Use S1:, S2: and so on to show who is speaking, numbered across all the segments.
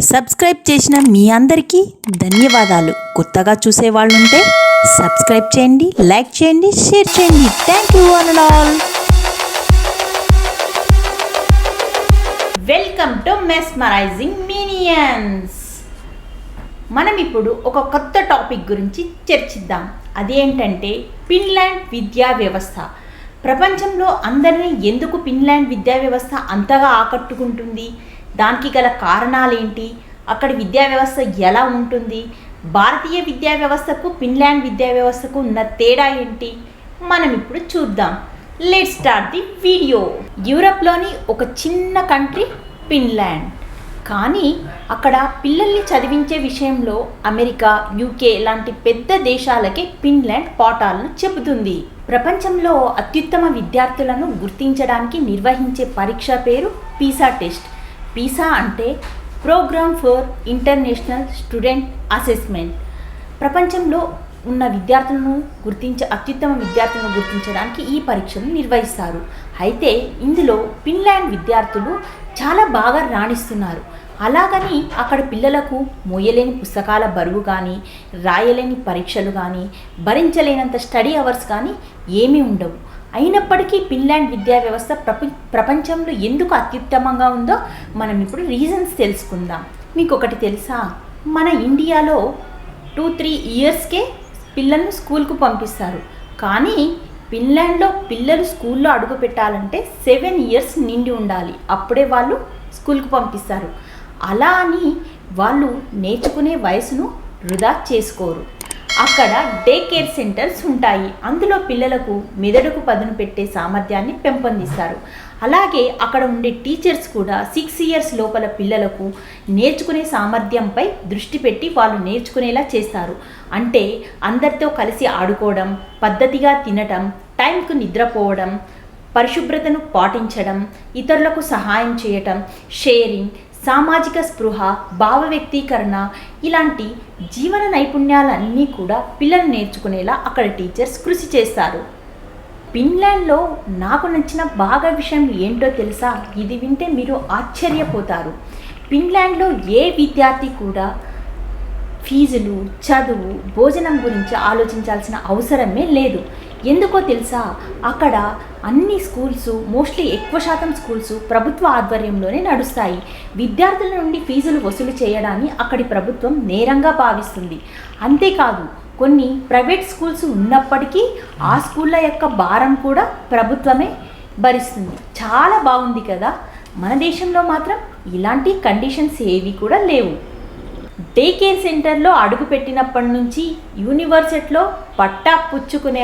S1: Subscribe చేసిన మీ అందరికీ ధన్యవాదాలు. కొత్తగా చూసేవాళ్ళుంటే సబ్స్క్రైబ్ చేయండి, లైక్ చేయండి, షేర్ చేయండి. Thank you one all. Welcome to mesmerising minions. మనం ఇప్పుడు ఒక కొత్త టాపిక్ గురించి చర్చిద్దాం. అదేంటంటే ఫిన్లాండ్ విద్యా వ్యవస్థ. ప్రపంచంలో అందరినీ ఎందుకు ఫిన్లాండ్ విద్యా వ్యవస్థ అంతగా ఆకట్టుకుంటుంది, దానికి గల కారణాలేంటి, అక్కడి విద్యా వ్యవస్థ ఎలా ఉంటుంది, భారతీయ విద్యా వ్యవస్థకు ఫిన్లాండ్ విద్యా వ్యవస్థకు ఉన్న తేడా ఏంటి, మనం ఇప్పుడు చూద్దాం. Let's start the video. యూరప్లోని ఒక చిన్న కంట్రీ ఫిన్లాండ్. కానీ అక్కడ పిల్లల్ని చదివించే విషయంలో అమెరికా, యూకే లాంటి పెద్ద దేశాలకే ఫిన్లాండ్ పాఠాలను చెబుతుంది. ప్రపంచంలో అత్యుత్తమ విద్యార్థులను గుర్తించడానికి నిర్వహించే పరీక్ష పేరు పీసా టెస్ట్. పీసా అంటే programme for international student assessment. ప్రపంచంలో ఉన్న విద్యార్థులను అత్యుత్తమ విద్యార్థులను గుర్తించడానికి ఈ పరీక్షను నిర్వహిస్తారు. అయితే ఇందులో ఫిన్లాండ్ విద్యార్థులు చాలా బాగా రాణిస్తున్నారు. అలాగని అక్కడ పిల్లలకు మోయలేని పుస్తకాల బరువు కానీ, రాయలేని పరీక్షలు కానీ, భరించలేనంత స్టడీ అవర్స్ కానీ ఏమీ ఉండవు. అయినప్పటికీ ఫిన్లాండ్ విద్యా వ్యవస్థ ప్రపంచంలో ఎందుకు అత్యుత్తమంగా ఉందో మనం ఇప్పుడు రీజన్స్ తెలుసుకుందాం. మీకు ఒకటి తెలుసా, మన ఇండియాలో 2-3 ఇయర్స్కే పిల్లలను స్కూల్కు పంపిస్తారు. కానీ ఫిన్లాండ్లో పిల్లలు స్కూల్లో అడుగు పెట్టాలంటే 7 ఇయర్స్ నిండి ఉండాలి, అప్పుడే వాళ్ళు స్కూల్కు పంపిస్తారు. అలా అని వాళ్ళు నేర్చుకునే వయసును వృధా చేసుకోరు. అక్కడ డే కేర్ సెంటర్స్ ఉంటాయి. అందులో పిల్లలకు మెదడుకు పదును పెట్టే సామర్థ్యాన్ని పెంపొందిస్తారు. అలాగే అక్కడ ఉండే టీచర్స్ కూడా 6 ఇయర్స్ లోపల పిల్లలకు నేర్చుకునే సామర్థ్యంపై దృష్టి పెట్టి వాళ్ళు నేర్చుకునేలా చేస్తారు. అంటే అందరితో కలిసి ఆడుకోవడం, పద్ధతిగా తినటం, టైంకు నిద్రపోవడం, పరిశుభ్రతను పాటించడం, ఇతరులకు సహాయం చేయటం, షేరింగ్, సామాజిక స్పృహ, భావ వ్యక్తీకరణ ఇలాంటి జీవన నైపుణ్యాలన్నీ కూడా పిల్లలు నేర్చుకునేలా అక్కడ టీచర్స్ కృషి చేస్తారు. ఫిన్లాండ్లో నాకు నచ్చిన బాగా విషయం ఏంటో తెలుసా? ఇది వింటే మీరు ఆశ్చర్యపోతారు. ఫిన్లాండ్లో ఏ విద్యార్థి కూడా ఫీజులు, చదువు, భోజనం గురించి ఆలోచించాల్సిన అవసరమే లేదు. ఎందుకో తెలుసా? అక్కడ అన్ని స్కూల్స్, మోస్ట్లీ ఎక్కువ శాతం స్కూల్స్ ప్రభుత్వ ఆధ్వర్యంలోనే నడుస్తాయి. విద్యార్థుల నుండి ఫీజులు వసూలు చేయడాన్ని అక్కడి ప్రభుత్వం నేరంగా భావిస్తుంది. అంతేకాదు కొన్ని ప్రైవేట్ స్కూల్స్ ఉన్నప్పటికీ ఆ స్కూళ్ళ యొక్క భారం కూడా ప్రభుత్వమే భరిస్తుంది. చాలా బాగుంది కదా. మన దేశంలో మాత్రం ఇలాంటి కండిషన్స్ ఏవి కూడా లేవు. డే కేర్ సెంటర్లో అడుగుపెట్టినప్పటి నుంచి యూనివర్సిటీలో పట్టా పుచ్చుకునే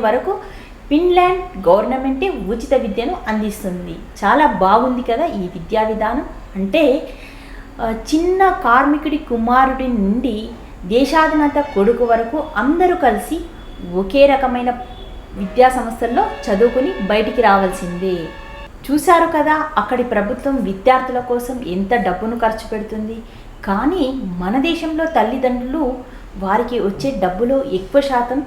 S1: వరకు ఫిన్లాండ్ గవర్నమెంటే ఉచిత విద్యను అందిస్తుంది. చాలా బాగుంది కదా ఈ విద్యా విధానం. అంటే చిన్న కార్మికుడి కుమారుడి నుండి దేశాధినేత కొడుకు వరకు అందరూ కలిసి ఒకే రకమైన విద్యా సంస్థల్లో చదువుకుని బయటికి రావాల్సిందే. చూశారు కదా అక్కడి ప్రభుత్వం విద్యార్థుల కోసం ఎంత డబ్బును ఖర్చు పెడుతుంది. కానీ మన దేశంలో తల్లిదండ్రులు వారికి వచ్చే డబ్బులో ఎక్కువ శాతం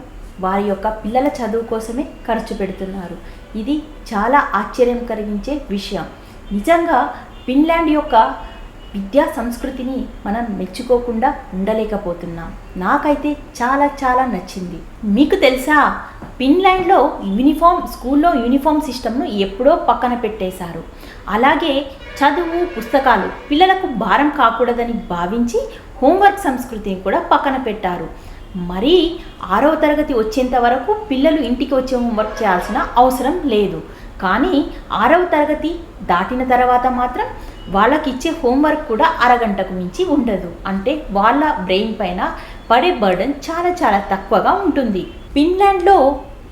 S1: వారి యొక్క పిల్లల చదువు కోసమే ఖర్చు పెడుతున్నారు. ఇది చాలా ఆశ్చర్యం కలిగించే విషయం. నిజంగా ఫిన్లాండ్ యొక్క విద్యా సంస్కృతిని మనం మెచ్చుకోకుండా ఉండలేకపోతున్నాం. నాకైతే చాలా చాలా నచ్చింది. మీకు తెలుసా, ఫిన్లాండ్లో స్కూల్లో యూనిఫామ్ సిస్టమ్ను ఎప్పుడో పక్కన పెట్టేశారు. అలాగే చదువు, పుస్తకాలు పిల్లలకు భారం కాకూడదని భావించి హోంవర్క్ సంస్కృతిని కూడా పక్కన పెట్టారు. మరి 6వ తరగతి వచ్చేంత వరకు పిల్లలు ఇంటికి వచ్చే హోంవర్క్ చేయాల్సిన అవసరం లేదు. కానీ 6వ తరగతి దాటిన తర్వాత మాత్రం వాళ్ళకి ఇచ్చే హోంవర్క్ కూడా అరగంటకు మించి ఉండదు. అంటే వాళ్ళ బ్రెయిన్ పైన పడే బర్డన్ చాలా చాలా తక్కువగా ఉంటుంది. ఫిన్లాండ్లో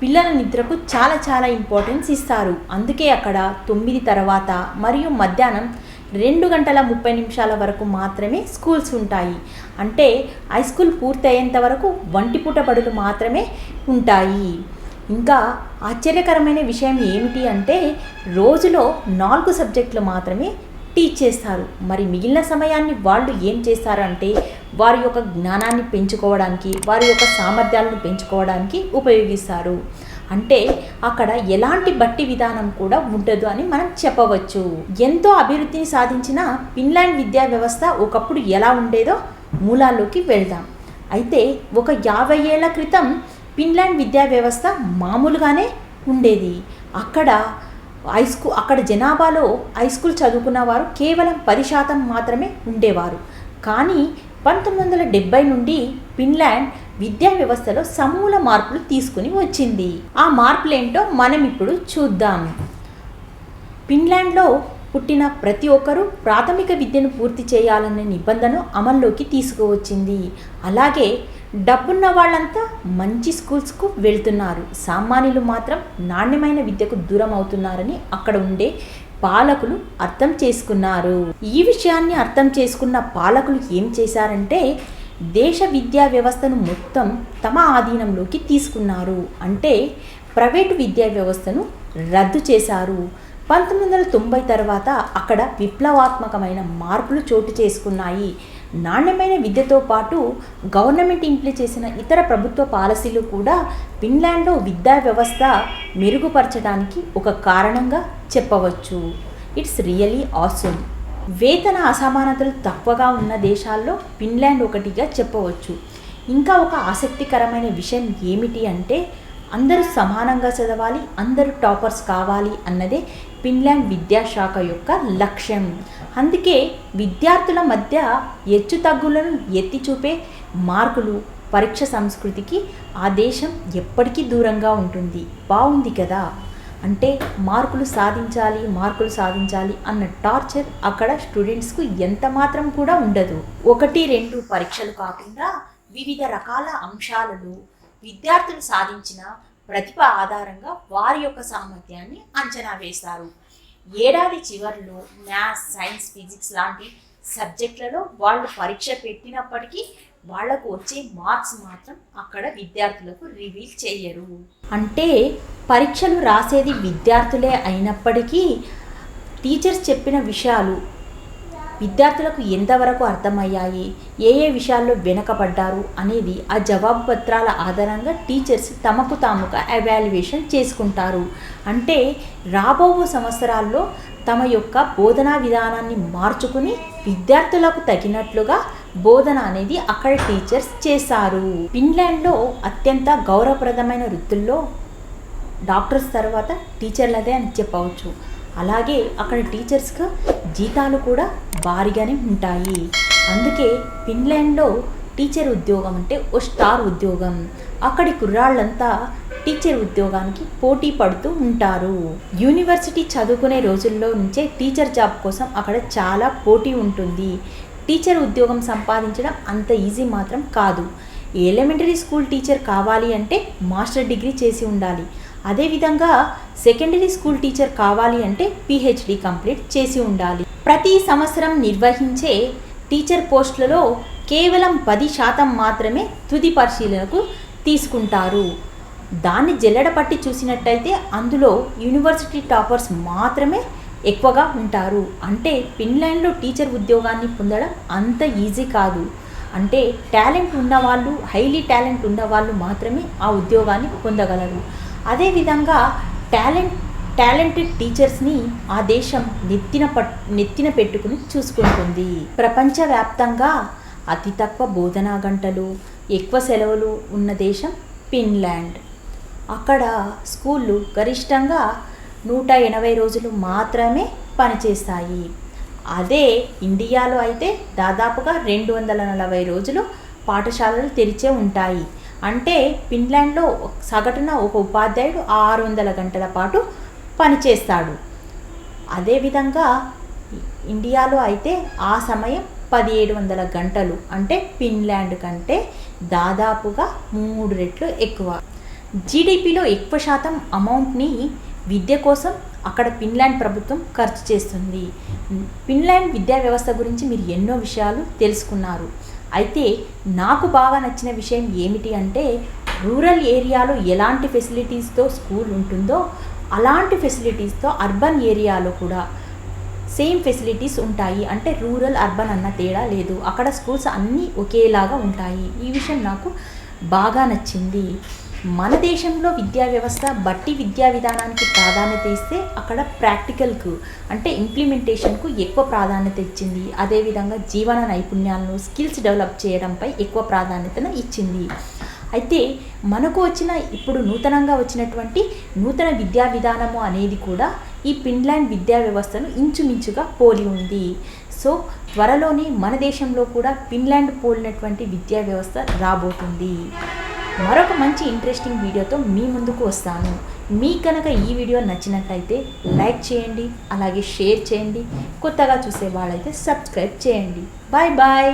S1: పిల్లల నిద్రకు చాలా చాలా ఇంపార్టెన్స్ ఇస్తారు. అందుకే అక్కడ 9 తర్వాత మరియు మధ్యాహ్నం 2:30 వరకు మాత్రమే స్కూల్స్ ఉంటాయి. అంటే హై స్కూల్ పూర్తయ్యేంత వరకు వంటిపూట బడులు మాత్రమే ఉంటాయి. ఇంకా ఆశ్చర్యకరమైన విషయం ఏమిటి అంటే రోజులో 4 సబ్జెక్టులు మాత్రమే టీచ్ చేస్తారు. మరి మిగిలిన సమయాన్ని వాళ్ళు ఏం చేస్తారంటే వారి యొక్క జ్ఞానాన్ని పెంచుకోవడానికి, వారి యొక్క సామర్థ్యాలను పెంచుకోవడానికి ఉపయోగిస్తారు. అంటే అక్కడ ఎలాంటి బట్టి విధానం కూడా ఉండదు అని మనం చెప్పవచ్చు. ఎంతో అభివృద్ధిని సాధించిన ఫిన్లాండ్ విద్యా వ్యవస్థ ఒకప్పుడు ఎలా ఉండేదో మూలాల్లోకి వెళ్దాం. అయితే ఒక 50 ఏళ్ల క్రితం ఫిన్లాండ్ విద్యా వ్యవస్థ మామూలుగానే ఉండేది. అక్కడ జనాభాలో హై స్కూల్ చదువుకున్న వారు కేవలం 10% మాత్రమే ఉండేవారు. కానీ 1970 నుండి ఫిన్లాండ్ విద్యా వ్యవస్థలో సమూల మార్పులు తీసుకుని వచ్చింది. ఆ మార్పులేంటో మనం ఇప్పుడు చూద్దాం. ఫిన్లాండ్లో పుట్టిన ప్రతి ఒక్కరూ ప్రాథమిక విద్యను పూర్తి చేయాలనే నిబంధన అమల్లోకి తీసుకువచ్చింది. అలాగే డబ్బున్న వాళ్ళంతా మంచి స్కూల్స్కు వెళ్తున్నారు, సామాన్యులు మాత్రం నాణ్యమైన విద్యకు దూరం అవుతున్నారని అక్కడ ఉండే పాలకులు అర్థం చేసుకున్నారు. ఈ విషయాన్ని అర్థం చేసుకున్న పాలకులు ఏం చేశారంటే దేశ విద్యా వ్యవస్థను మొత్తం తమ ఆధీనంలోకి తీసుకున్నారు. అంటే ప్రైవేటు విద్యా వ్యవస్థను రద్దు చేశారు. 1990 తర్వాత అక్కడ విప్లవాత్మకమైన మార్పులు చోటు చేసుకున్నాయి. నాణ్యమైన విద్యతో పాటు గవర్నమెంట్ ఇంప్లిమెంట్ చేసిన ఇతర ప్రభుత్వ పాలసీలు కూడా ఫిన్లాండ్లో విద్యా వ్యవస్థ మెరుగుపరచడానికి ఒక కారణంగా చెప్పవచ్చు. It's really awesome. వేతన అసమానతలు తక్కువగా ఉన్న దేశాల్లో ఫిన్లాండ్ ఒకటిగా చెప్పవచ్చు. ఇంకా ఒక ఆసక్తికరమైన విషయం ఏమిటి అంటే అందరూ సమానంగా చదవాలి, అందరూ టాపర్స్ కావాలి అన్నదే ఫిన్లాండ్ విద్యాశాఖ యొక్క లక్ష్యం. అందుకే విద్యార్థుల మధ్య హెచ్చుతగ్గులను ఎత్తి చూపే మార్కులు, పరీక్ష సంస్కృతికి ఆ దేశం ఎప్పటికీ దూరంగా ఉంటుంది. బాగుంది కదా. అంటే మార్కులు సాధించాలి అన్న టార్చర్ అక్కడ స్టూడెంట్స్కు ఎంత మాత్రం కూడా ఉండదు. 1-2 పరీక్షలు కాకుండా వివిధ రకాల అంశాలలో విద్యార్థులు సాధించిన ప్రతిభ ఆధారంగా వారి యొక్క సామర్థ్యాన్ని అంచనా వేస్తారు. ఏడాది చివరిలో మ్యాథ్స్, సైన్స్, ఫిజిక్స్ లాంటి సబ్జెక్టులలో వాళ్ళు పరీక్ష పెట్టినప్పటికీ వాళ్లకు వచ్చే మార్క్స్ మాత్రం అక్కడ విద్యార్థులకు రివీల్ చేయరు. అంటే పరీక్షలు రాసేది విద్యార్థులే అయినప్పటికీ టీచర్స్ చెప్పిన విషయాలు విద్యార్థులకు ఎంతవరకు అర్థమయ్యాయి, ఏ విషయాల్లో వెనకబడ్డారు అనేది ఆ జవాబు పత్రాల ఆధారంగా టీచర్స్ తమకు తాముగా ఎవాల్యుయేషన్ చేసుకుంటారు. అంటే రాబో సంవత్సరాల్లో తమ యొక్క బోధనా విధానాన్ని మార్చుకుని విద్యార్థులకు తగినట్లుగా బోధన అనేది అక్కడ టీచర్స్ చేశారు. ఫిన్లాండ్లో అత్యంత గౌరవప్రదమైన వృత్తుల్లో డాక్టర్స్ తర్వాత టీచర్లదే అని చెప్పవచ్చు. అలాగే అక్కడ టీచర్స్కి జీతాలు కూడా భారీగానే ఉంటాయి. అందుకే ఫిన్లాండ్లో టీచర్ ఉద్యోగం అంటే ఓ స్టార్ ఉద్యోగం. అక్కడి కుర్రాళ్ళంతా టీచర్ ఉద్యోగానికి పోటీ పడుతూ ఉంటారు. యూనివర్సిటీ చదువుకునే రోజుల్లో నుంచే టీచర్ జాబ్ కోసం అక్కడ చాలా పోటీ ఉంటుంది. టీచర్ ఉద్యోగం సంపాదించడం అంత ఈజీ మాత్రం కాదు. ఎలిమెంటరీ స్కూల్ టీచర్ కావాలి అంటే మాస్టర్ డిగ్రీ చేసి ఉండాలి. అదేవిధంగా సెకండరీ స్కూల్ టీచర్ కావాలి అంటే PhD కంప్లీట్ చేసి ఉండాలి. ప్రతి సంవత్సరం నిర్వహించే టీచర్ పోస్టులలో కేవలం 10% మాత్రమే తుది పరిశీలనకు తీసుకుంటారు. దాన్ని జల్లెడ పట్టి చూసినట్టయితే అందులో యూనివర్సిటీ టాపర్స్ మాత్రమే ఎక్కువగా ఉంటారు. అంటే ఫిన్లాండ్లో టీచర్ ఉద్యోగాన్ని పొందడం అంత ఈజీ కాదు. అంటే టాలెంట్ ఉన్నవాళ్ళు, హైలీ టాలెంట్ ఉన్నవాళ్ళు మాత్రమే ఆ ఉద్యోగాన్ని పొందగలరు. అదేవిధంగా టాలెంటెడ్ టీచర్స్ని ఆ దేశం నెత్తిన పెట్టుకుని చూసుకుంటుంది. ప్రపంచవ్యాప్తంగా అతి తక్కువ బోధనా గంటలు, ఎక్కువ సెలవులు ఉన్న దేశం ఫిన్లాండ్. అక్కడ స్కూళ్ళు గరిష్టంగా 180 రోజులు మాత్రమే పనిచేస్తాయి. అదే ఇండియాలో అయితే దాదాపుగా 240 రోజులు పాఠశాలలు తెరిచే ఉంటాయి. అంటే ఫిన్లాండ్లో సగటున ఒక ఉపాధ్యాయుడు 600 గంటల పాటు పనిచేస్తాడు. అదేవిధంగా ఇండియాలో అయితే ఆ సమయం 1700 గంటలు. అంటే ఫిన్లాండ్ కంటే దాదాపుగా 3 రెట్లు ఎక్కువ. జీడిపిలో ఎక్కువ శాతం అమౌంట్ని విద్య కోసం అక్కడ ఫిన్లాండ్ ప్రభుత్వం ఖర్చు చేస్తుంది. ఫిన్లాండ్ విద్యా వ్యవస్థ గురించి మీరు ఎన్నో విషయాలు తెలుసుకున్నారు. అయితే నాకు బాగా నచ్చిన విషయం ఏమిటి అంటే రూరల్ ఏరియాలో ఎలాంటి ఫెసిలిటీస్తో స్కూల్ ఉంటుందో అలాంటి ఫెసిలిటీస్తో అర్బన్ ఏరియాలో కూడా సేమ్ ఫెసిలిటీస్ ఉంటాయి. అంటే రూరల్, అర్బన్ అన్న తేడా లేదు. అక్కడ స్కూల్స్ అన్నీ ఒకేలాగా ఉంటాయి. ఈ విషయం నాకు బాగా నచ్చింది. మన దేశంలో విద్యా వ్యవస్థ బట్టి విద్యా విధానానికి ప్రాధాన్యత ఇస్తే అక్కడ ప్రాక్టికల్కు అంటే ఇంప్లిమెంటేషన్కు ఎక్కువ ప్రాధాన్యత ఇచ్చింది. అదేవిధంగా జీవన నైపుణ్యాలను స్కిల్స్ డెవలప్ చేయడంపై ఎక్కువ ప్రాధాన్యతను ఇచ్చింది. అయితే మనకు వచ్చిన ఇప్పుడు నూతనంగా వచ్చినటువంటి నూతన విద్యా విధానము అనేది కూడా ఈ ఫిన్లాండ్ విద్యా వ్యవస్థను ఇంచుమించుగా పోలి ఉంది. సో త్వరలోనే మన దేశంలో కూడా ఫిన్లాండ్ పోలినటువంటి విద్యా వ్యవస్థ రాబోతుంది. మరొక మంచి ఇంట్రెస్టింగ్ వీడియోతో మీ ముందుకు వస్తాను. మీకు కనుక ఈ వీడియో నచ్చినట్లయితే లైక్ చేయండి, అలాగే షేర్ చేయండి. కొత్తగా చూసే వాళ్ళైతే సబ్స్క్రైబ్ చేయండి. Bye bye.